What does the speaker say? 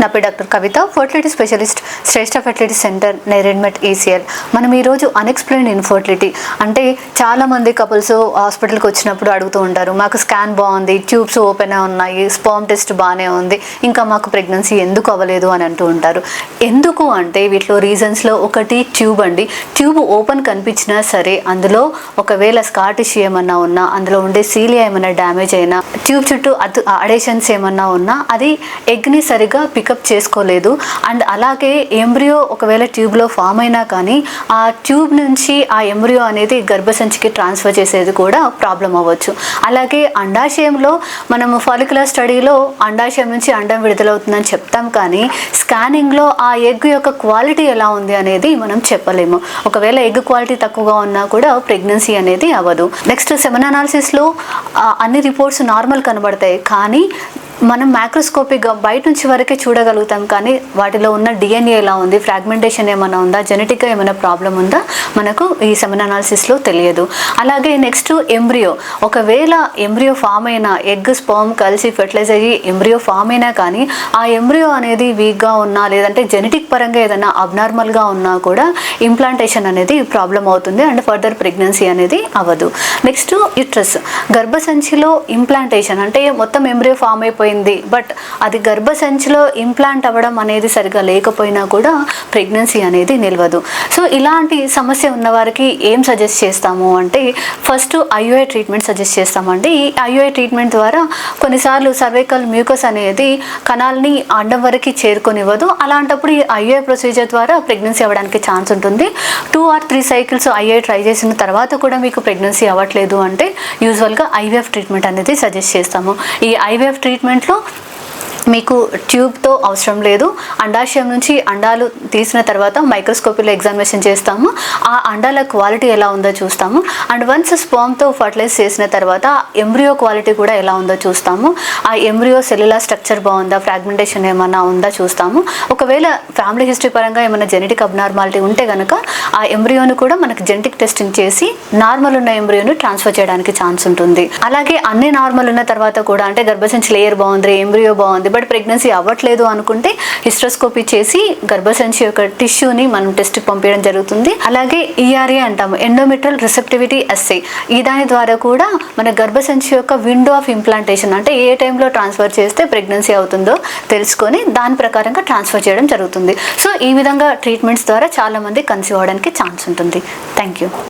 నా పేరు డాక్టర్ కవిత, fertility specialist, శ్రేష్ఠ fertility centre, Neredmet ECL. మనం ఈరోజు అన్ఎక్స్ప్లెయిన్డ్ ఇన్ఫర్టిలిటీ అంటే చాలామంది కపుల్స్ హాస్పిటల్కి వచ్చినప్పుడు అడుగుతూ ఉంటారు, మాకు స్కాన్ బాగుంది, ట్యూబ్స్ ఓపెన్ ఉన్నాయి, స్పర్మ్ టెస్ట్ బాగానే ఉంది, ఇంకా మాకు ప్రెగ్నెన్సీ ఎందుకు అవ్వలేదు అని అంటూ ఉంటారు. ఎందుకు అంటే వీటిలో రీజన్స్లో ఒకటి ట్యూబ్ అండి. ట్యూబ్ ఓపెన్ కనిపించినా సరే అందులో ఒకవేళ స్కార్ టిష్యూ ఏమన్నా ఉన్నా, అందులో ఉండే సీలియా ఏమన్నా డ్యామేజ్ అయినా, ట్యూబ్ చుట్టూ అడేషన్స్ ఏమన్నా ఉన్నా అది ఎగ్ని సరిగా పికప్ చేసుకోలేదు. అండ్ అలాగే ఎంబ్రియో ఒకవేళ ట్యూబ్లో ఫామ్ అయినా కానీ ఆ ట్యూబ్ నుంచి ఆ ఎంబ్రియో అనేది గర్భసంచికి ట్రాన్స్ఫర్ చేసేది కూడా ప్రాబ్లం అవ్వచ్చు. అలాగే అండాశయంలో మనము ఫాలిక్యులర్ స్టడీలో అండాశయం నుంచి అండం విడుదలవుతుందని చెప్తాం, కానీ స్కానింగ్లో ఆ ఎగ్ యొక్క క్వాలిటీ ఎలా ఉంది అనేది మనం చెప్పలేము. ఒకవేళ ఎగ్ క్వాలిటీ తక్కువగా ఉన్నా కూడా ప్రెగ్నెన్సీ అనేది అవ్వదు. నెక్స్ట్ సెమెన్ అనాలిసిస్లో అన్ని రిపోర్ట్స్ నార్మల్ కనబడతాయి, కానీ మనం మైక్రోస్కోపిక్గా బయట నుంచి వరకే చూడగలుగుతాం, కానీ వాటిలో ఉన్న DNA ఎలా ఉంది, ఫ్రాగ్మెంటేషన్ ఏమైనా ఉందా, జెనెటిక్గా ఏమైనా ప్రాబ్లం ఉందా మనకు ఈ సెమెన్ అనాలిసిస్లో తెలియదు. అలాగే నెక్స్ట్ ఎంబ్రియో, ఒకవేళ ఎంబ్రియో ఫామ్ అయినా, ఎగ్ స్పర్మ్ కలిసి ఫెర్టిలైజ్ అయ్యి ఎంబ్రియో ఫామ్ అయినా కానీ ఆ ఎంబ్రియో అనేది వీక్గా ఉన్నా, లేదంటే జెనెటిక్ పరంగా ఏదైనా అబ్నార్మల్గా ఉన్నా కూడా ఇంప్లాంటేషన్ అనేది ప్రాబ్లం అవుతుంది అండ్ ఫర్దర్ ప్రెగ్నెన్సీ అనేది అవ్వదు. నెక్స్ట్ యూట్రస్, గర్భసంచిలో ఇంప్లాంటేషన్ అంటే మొత్తం ఎంబ్రియో ఫామ్ అయిపోయింది, బట్ అది గర్భసంచిలో ఇంప్లాంట్ అవ్వడం అనేది సరిగా లేకపోయినా కూడా ప్రెగ్నెన్సీ అనేది నిలవదు. సో ఇలాంటి సమస్య ఉన్న వారికి ఏం సజెస్ట్ చేస్తాము అంటే ఫస్ట్ IUI ట్రీట్మెంట్ సజెస్ట్ చేస్తామండి. ఈ IUI ట్రీట్మెంట్ ద్వారా కొన్నిసార్లు సర్వైకల్ మ్యూకస్ అనేది కణాలని అండం వరకు చేరుకొనివ్వదు. అలాంటప్పుడు ఈ IUI ప్రొసీజర్ ద్వారా ప్రెగ్నెన్సీ అవ్వడానికి ఛాన్స్ ఉంటుంది. 2 or 3 సైకిల్స్ IUI ట్రై చేసిన తర్వాత కూడా మీకు ప్రెగ్నెన్సీ అవ్వట్లేదు అంటే యూజువల్గా IVF ట్రీట్మెంట్ అనేది సజెస్ట్ చేస్తాము. ఈ IVF ట్రీట్మెంట్లో మీకు ట్యూబ్తో అవసరం లేదు. అండాశయం నుంచి అండాలు తీసిన తర్వాత మైక్రోస్కోపీలో ఎగ్జామినేషన్ చేస్తాము, ఆ అండాల క్వాలిటీ ఎలా ఉందో చూస్తాము. అండ్ వన్స్ స్పర్మ్తో ఫర్టిలైజ్ చేసిన తర్వాత ఎంబ్రియో క్వాలిటీ కూడా ఎలా ఉందో చూస్తాము. ఆ ఎంబ్రియో సెల్యులార్ స్ట్రక్చర్ బాగుందా, ఫ్రాగ్మెంటేషన్ ఏమన్నా ఉందా చూస్తాము. ఒకవేళ ఫ్యామిలీ హిస్టరీ పరంగా ఏమైనా జెనెటిక్ అబ్నార్మాలిటీ ఉంటే కనుక ఆ ఎంబ్రియోను కూడా మనకి జెనెటిక్ టెస్టింగ్ చేసి నార్మల్ ఉన్న ఎంబ్రియోను ట్రాన్స్ఫర్ చేయడానికి ఛాన్స్ ఉంటుంది. అలాగే అన్ని నార్మల్ ఉన్న తర్వాత కూడా అంటే గర్భసంచి లేయర్ బాగుంది, ఎంబ్రియో బాగుంది, బట్ ప్రెగ్నెన్సీ అవ్వట్లేదు అనుకుంటే హిస్ట్రోస్కోపీ చేసి గర్భసంచి యొక్క టిష్యూని మనం టెస్ట్కి పంపించడం జరుగుతుంది. అలాగే ERA అంటాము, ఎండోమెట్రియల్ రిసెప్టివిటీ అస్సే. ఈ దాని ద్వారా కూడా మన గర్భసంచి యొక్క విండో ఆఫ్ ఇంప్లాంటేషన్ అంటే ఏ టైంలో ట్రాన్స్ఫర్ చేస్తే ప్రెగ్నెన్సీ అవుతుందో తెలుసుకొని దాని ప్రకారంగా ట్రాన్స్ఫర్ చేయడం జరుగుతుంది. సో ఈ విధంగా ట్రీట్మెంట్స్ ద్వారా చాలామంది కన్సీవ్ అవ్వడానికి ఛాన్స్ ఉంటుంది. Thank you.